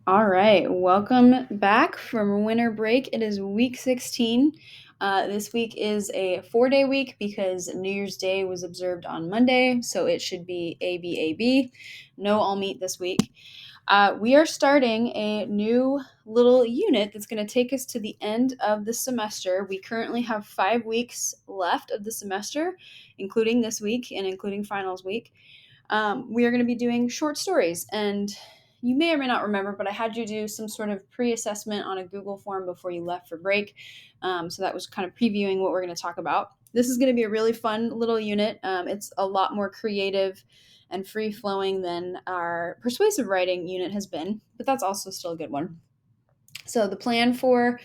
All right, welcome back from winter break. It is week 16. This week is a 4-day week because New Year's Day was observed on Monday, so it should be ABAB. No all meet this week. We are starting a new little unit that's going to take us to the end of the semester. We currently have 5 weeks left of the semester, including this week and including finals week. We are going to be doing short stories. And you may or may not remember, but I had you do some sort of pre assessment on a Google form before you left for break. So that was kind of previewing what we're going to talk about. This is going to be a really fun little unit. It's a lot more creative and free flowing than our persuasive writing unit has been, but that's also still a good one. So the plan for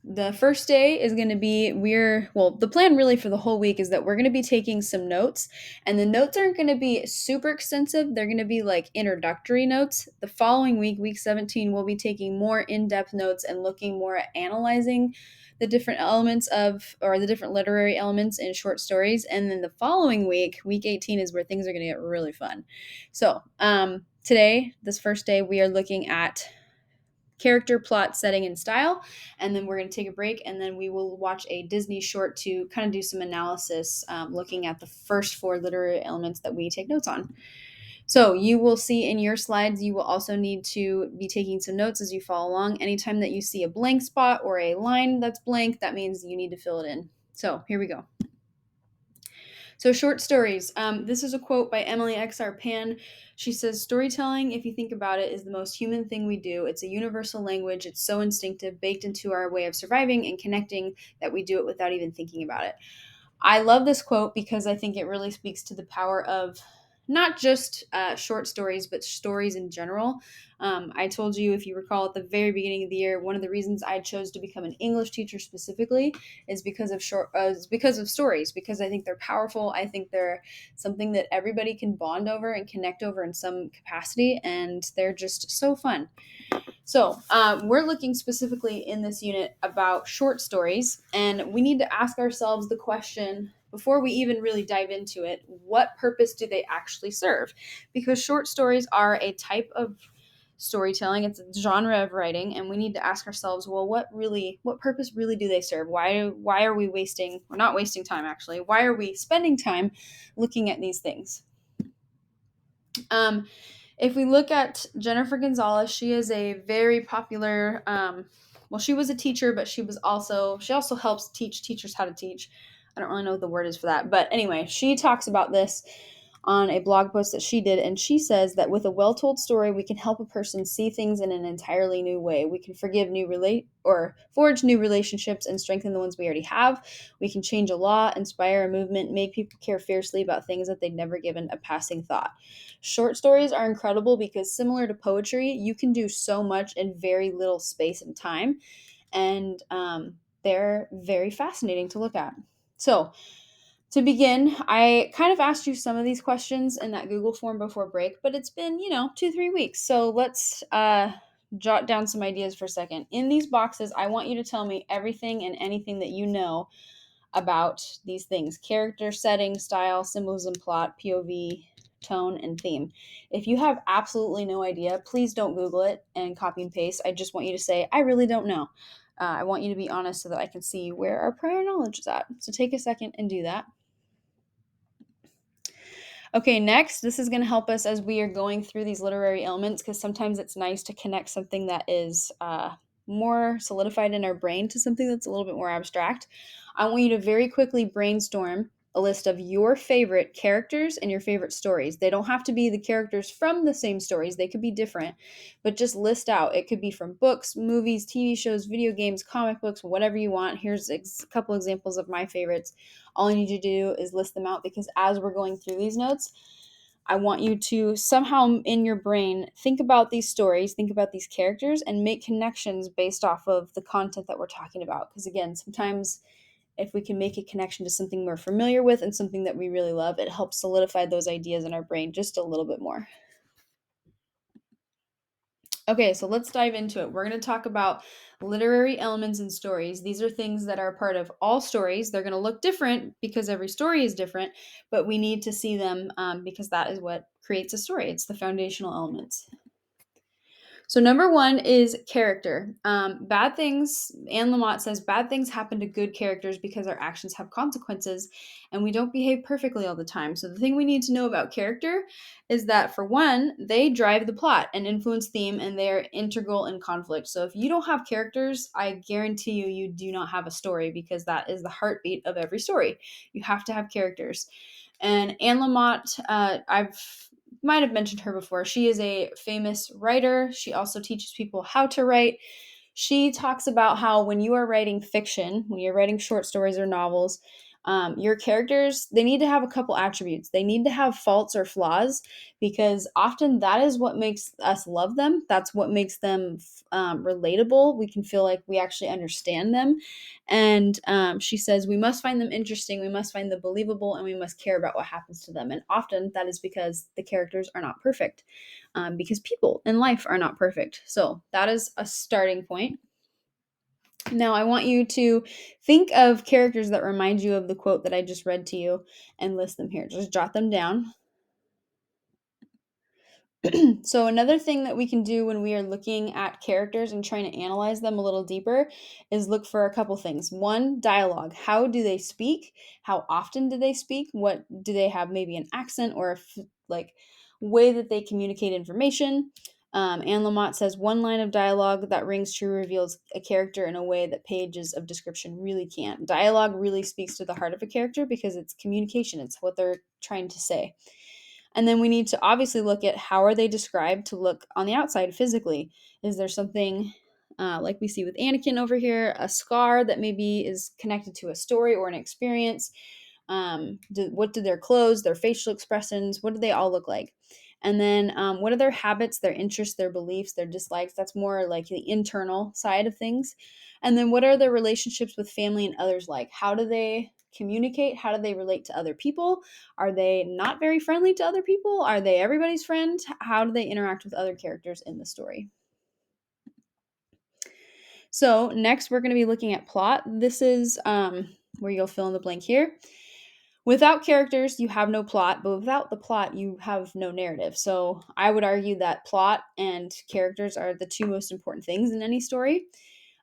the first day is going to be the plan really for the whole week is that we're going to be taking some notes, and the notes aren't going to be super extensive. They're going to be like introductory notes. The following week, week 17, we'll be taking more in-depth notes and looking more at analyzing the different elements or the different literary elements in short stories. And then the following week, week 18, is where things are going to get really fun. So today, this first day, we are looking at character, plot, setting, and style. And then we're going to take a break, and then we will watch a Disney short to kind of do some analysis, looking at the first 4 literary elements that we take notes on. So you will see in your slides, you will also need to be taking some notes as you follow along. Anytime that you see a blank spot or a line that's blank, that means you need to fill it in. So here we go. So short stories. This is a quote by Emily X.R. Pan. She says, "Storytelling, if you think about it, is the most human thing we do. It's a universal language. It's so instinctive, baked into our way of surviving and connecting that we do it without even thinking about it." I love this quote because I think it really speaks to the power of not just short stories, but stories in general. I told you, if you recall, at the very beginning of the year, one of the reasons I chose to become an English teacher specifically is because of stories. Because I think they're powerful. I think they're something that everybody can bond over and connect over in some capacity, and they're just so fun. So, we're looking specifically in this unit about short stories, and we need to ask ourselves the question before we even really dive into it: what purpose do they actually serve? Because short stories are a type of storytelling, it's a genre of writing, and we need to ask ourselves, well, what purpose really do they serve? Why are we not wasting time actually? Why are we spending time looking at these things? If we look at Jennifer Gonzalez, she is a very popular. She was a teacher, but she also helps teach teachers how to teach. I don't really know what the word is for that, but anyway, she talks about this on a blog post that she did, and she says that with a well-told story, we can help a person see things in an entirely new way. We can forge new relationships and strengthen the ones we already have. We can change a law, inspire a movement, make people care fiercely about things that they'd never given a passing thought. Short stories are incredible because, similar to poetry, you can do so much in very little space and time, and they're very fascinating to look at. So, to begin, I kind of asked you some of these questions in that Google form before break, but it's been, 2-3 weeks. So let's jot down some ideas for a second. In these boxes, I want you to tell me everything and anything that you know about these things: character, setting, style, symbolism, plot, POV, tone, and theme. If you have absolutely no idea, please don't Google it and copy and paste. I just want you to say, I really don't know. I want you to be honest so that I can see where our prior knowledge is at. So take a second and do that. Okay, next, this is going to help us as we are going through these literary elements, because sometimes it's nice to connect something that is more solidified in our brain to something that's a little bit more abstract. I want you to very quickly brainstorm a list of your favorite characters and your favorite stories. They don't have to be the characters from the same stories, they could be different, but just list out. It could be from books, movies, TV shows, video games, comic books, whatever you want. Here's a couple examples of my favorites. All I need you to do is list them out, because as we're going through these notes, I want you to somehow in your brain think about these stories, think about these characters, and make connections based off of the content that we're talking about. Because again, sometimes if we can make a connection to something we're familiar with and something that we really love, it helps solidify those ideas in our brain just a little bit more. Okay, so let's dive into it. We're going to talk about literary elements in stories. These are things that are part of all stories. They're going to look different because every story is different, but we need to see them because that is what creates a story. It's the foundational elements. So number one is character. Bad things, Anne Lamott says, bad things happen to good characters because our actions have consequences and we don't behave perfectly all the time. So the thing we need to know about character is that, for one, they drive the plot and influence theme, and they're integral in conflict. So if you don't have characters, I guarantee you, you do not have a story, because that is the heartbeat of every story. You have to have characters. And Anne Lamott, I've might have mentioned her before. She is a famous writer. She also teaches people how to write. She talks about how when you are writing fiction, when you're writing short stories or novels, your characters, they need to have a couple attributes. They need to have faults or flaws, because often that is what makes us love them. That's what makes them relatable. We can feel like we actually understand them. And she says we must find them interesting, we must find them believable, and we must care about what happens to them. And often that is because the characters are not perfect, because people in life are not perfect. So that is a starting point. Now, I want you to think of characters that remind you of the quote that I just read to you and list them here. Just jot them down. So, another thing that we can do when we are looking at characters and trying to analyze them a little deeper is look for a couple things. One, dialogue. How do they speak? How often do they speak? What do they have, maybe an accent or like way that they communicate information? Anne Lamott says one line of dialogue that rings true reveals a character in a way that pages of description really can't. Dialogue really speaks to the heart of a character because it's communication, it's what they're trying to say. And then we need to obviously look at how are they described to look on the outside physically. Is there something like we see with Anakin over here, a scar that maybe is connected to a story or an experience? What do their clothes, their facial expressions, what do they all look like? And then what are their habits, their interests, their beliefs, their dislikes? That's more like the internal side of things. And then what are their relationships with family and others like? How do they communicate? How do they relate to other people? Are they not very friendly to other people? Are they everybody's friend? How do they interact with other characters in the story? So next we're going to be looking at plot. This is where you'll fill in the blank here. Without characters, you have no plot, but without the plot, you have no narrative. So I would argue that plot and characters are the two most important things in any story.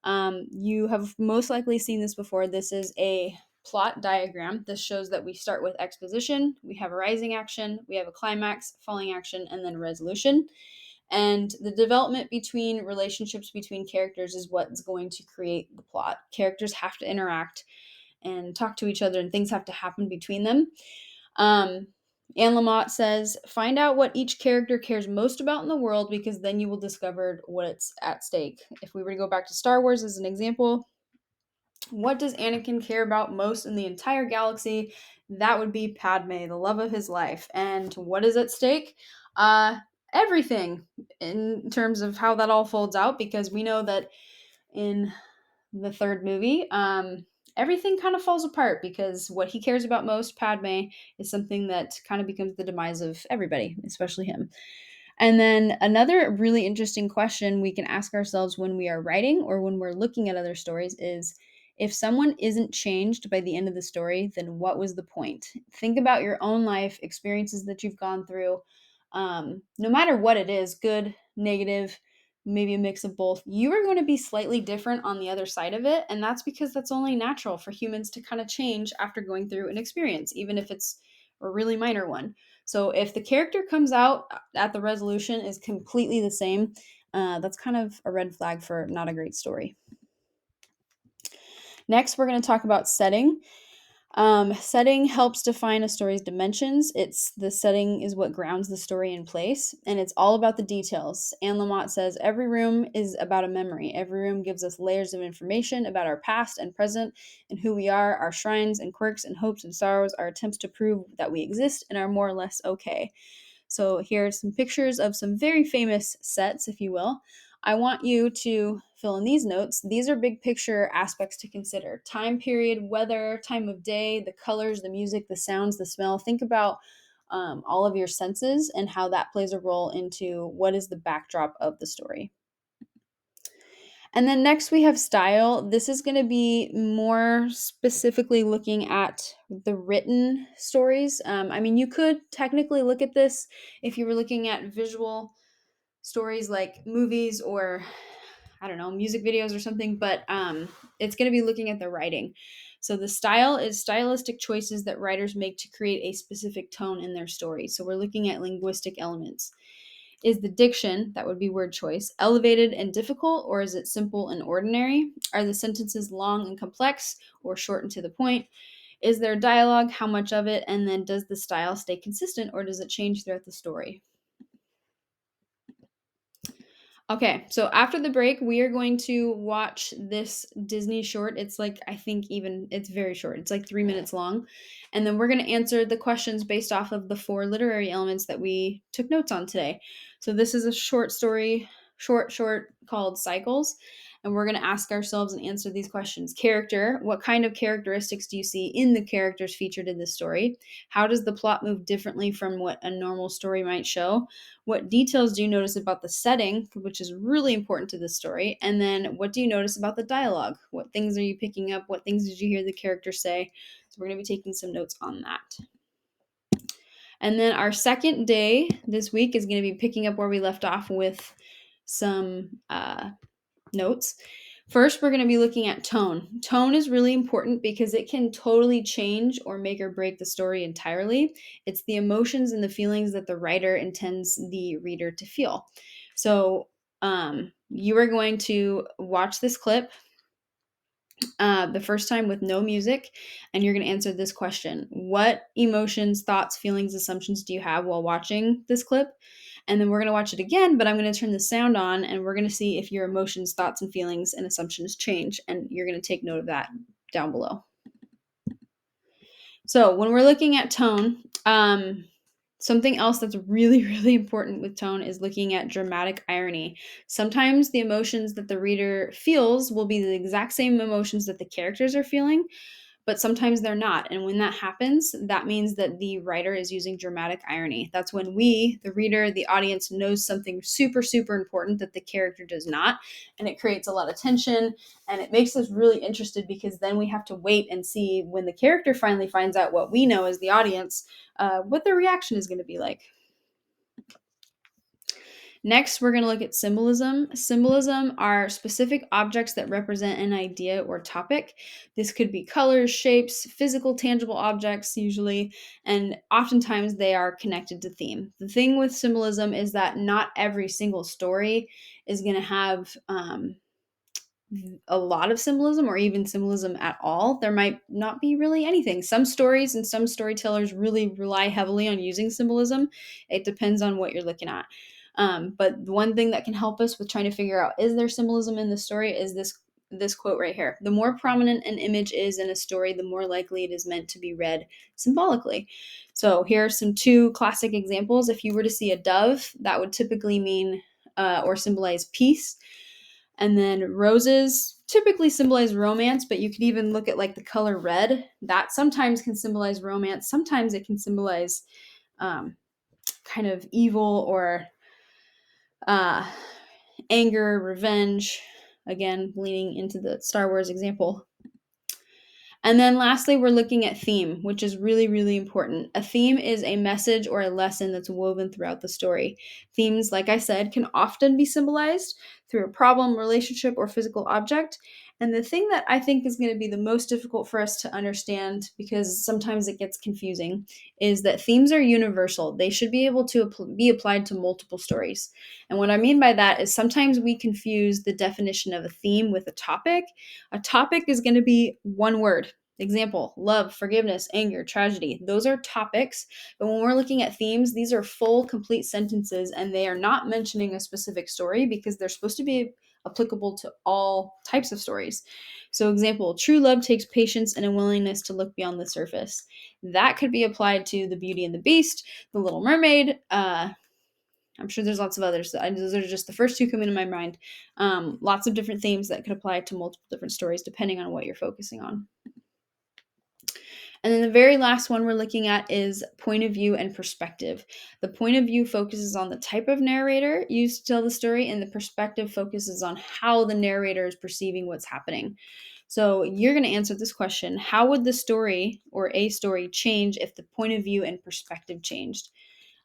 You have most likely seen this before. This is a plot diagram. This shows that we start with exposition, we have a rising action, we have a climax, falling action, and then resolution. And the development between relationships between characters is what's going to create the plot. Characters have to interact and talk to each other, and things have to happen between them. Um, Anne Lamott says, find out what each character cares most about in the world, because then you will discover what's at stake. If we were to go back to Star Wars as an example, what does Anakin care about most in the entire galaxy? That would be Padme, the love of his life. And what is at stake? Uh, Everything, in terms of how that all folds out, because we know that in the third movie, everything kind of falls apart, because what he cares about most, Padme, is something that kind of becomes the demise of everybody, especially him. And then another really interesting question we can ask ourselves when we are writing or when we're looking at other stories is, if someone isn't changed by the end of the story, then what was the point? Think about your own life, experiences that you've gone through. No matter what it is, good, negative, maybe a mix of both, you are going to be slightly different on the other side of it. And that's because that's only natural for humans to kind of change after going through an experience, even if it's a really minor one. So if the character comes out at the resolution is completely the same, that's kind of a red flag for not a great story. Next, we're going to talk about setting. Setting helps define a story's dimensions. It's the setting is what grounds the story in place, and it's all about the details. Anne Lamott says every room is about a memory. Every room gives us layers of information about our past and present and who we are, our shrines and quirks and hopes and sorrows, our attempts to prove that we exist and are more or less okay. So here are some pictures of some very famous sets, if you will. I want you to fill in these notes. These are big picture aspects to consider: time period, weather, time of day, the colors, the music, the sounds, the smell. Think about all of your senses and how that plays a role into what is the backdrop of the story. And then next we have style. This is going to be more specifically looking at the written stories. I mean, you could technically look at this if you were looking at visual stories like movies or I don't know, music videos or something, but it's going to be looking at the writing. So the style is stylistic choices that writers make to create a specific tone in their story. So we're looking at linguistic elements. Is the diction, that would be word choice, elevated and difficult, or is it simple and ordinary? Are the sentences long and complex, or short and to the point? Is there dialogue? How much of it? And then does the style stay consistent, or does it change throughout the story? Okay, so after the break, we are going to watch this Disney short. It's like, I think even it's very short. It's like 3 minutes long. And then we're going to answer the questions based off of the 4 literary elements that we took notes on today. So this is a short story, short called Cycles. And we're going to ask ourselves and answer these questions. Character, what kind of characteristics do you see in the characters featured in this story? How does the plot move differently from what a normal story might show? What details do you notice about the setting, which is really important to the story? And then what do you notice about the dialogue? What things are you picking up? What things did you hear the character say? So we're going to be taking some notes on that. And then our second day this week is going to be picking up where we left off with some notes. First, we're going to be looking at tone. Tone is really important because it can totally change or make or break the story entirely. It's the emotions and the feelings that the writer intends the reader to feel. So, you are going to watch this clip the first time with no music, and you're going to answer this question. What emotions, thoughts, feelings, assumptions do you have while watching this clip? And then we're going to watch it again, but I'm going to turn the sound on and we're going to see if your emotions, thoughts, and feelings and assumptions change. And you're going to take note of that down below. So when we're looking at tone, something else that's really, really important with tone is looking at dramatic irony. Sometimes the emotions that the reader feels will be the exact same emotions that the characters are feeling, but sometimes they're not. And when that happens, that means that the writer is using dramatic irony. That's when we, the reader, the audience, knows something super, super important that the character does not. And it creates a lot of tension and it makes us really interested because then we have to wait and see when the character finally finds out what we know as the audience, what their reaction is going to be like. Next, we're going to look at symbolism. Symbolism are specific objects that represent an idea or topic. This could be colors, shapes, physical, tangible objects, usually, and oftentimes they are connected to theme. The thing with symbolism is that not every single story is going to have a lot of symbolism or even symbolism at all. There might not be really anything. Some stories and some storytellers really rely heavily on using symbolism. It depends on what you're looking at. But the one thing that can help us with trying to figure out is there symbolism in the story is this quote right here. The more prominent an image is in a story, the more likely it is meant to be read symbolically. So here are some 2 classic examples. If you were to see a dove, that would typically mean or symbolize peace. And then roses typically symbolize romance, but you could even look at like the color red. That sometimes can symbolize romance. Sometimes it can symbolize kind of evil or uh, anger, revenge. Again, leaning into the Star Wars example. And then lastly, we're looking at theme, which is really, really important. A theme is a message or a lesson that's woven throughout the story. Themes, like I said, can often be symbolized through a problem, relationship, or physical object. And the thing that I think is going to be the most difficult for us to understand, because sometimes it gets confusing, is that themes are universal. They should be able to be applied to multiple stories. And what I mean by that is sometimes we confuse the definition of a theme with a topic. A topic is going to be one word. Example, love, forgiveness, anger, tragedy. Those are topics. But when we're looking at themes, these are full, complete sentences, and they are not mentioning a specific story because they're supposed to be applicable to all types of stories. So, example, true love takes patience and a willingness to look beyond the surface. That could be applied to The Beauty and the Beast, The Little Mermaid. I'm sure there's lots of others. Those are just the first 2 coming to my mind. Lots of different themes that could apply to multiple different stories depending on what you're focusing on. And then the very last one we're looking at is point of view and perspective. The point of view focuses on the type of narrator used to tell the story, and the perspective focuses on how the narrator is perceiving what's happening. So you're going to answer this question. How would the story or a story change if the point of view and perspective changed?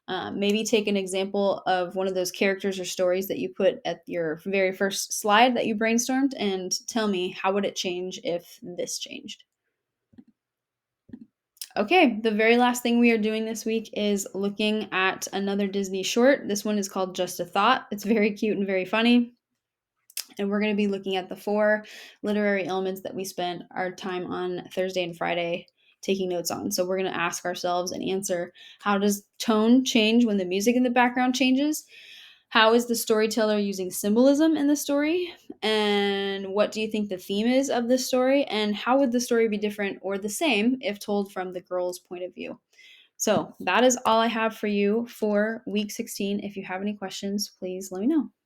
Maybe take an example of one of those characters or stories that you put at your very first slide that you brainstormed and tell me how would it change if this changed. Okay, the very last thing we are doing this week is looking at another Disney short. This one is called Just a Thought. It's very cute and very funny. And we're going to be looking at the 4 literary elements that we spent our time on Thursday and Friday taking notes on. So we're going to ask ourselves and answer, how does tone change when the music in the background changes? How is the storyteller using symbolism in the story? And what do you think the theme is of this story? And how would the story be different or the same if told from the girl's point of view? So that is all I have for you for week 16. If you have any questions, please let me know.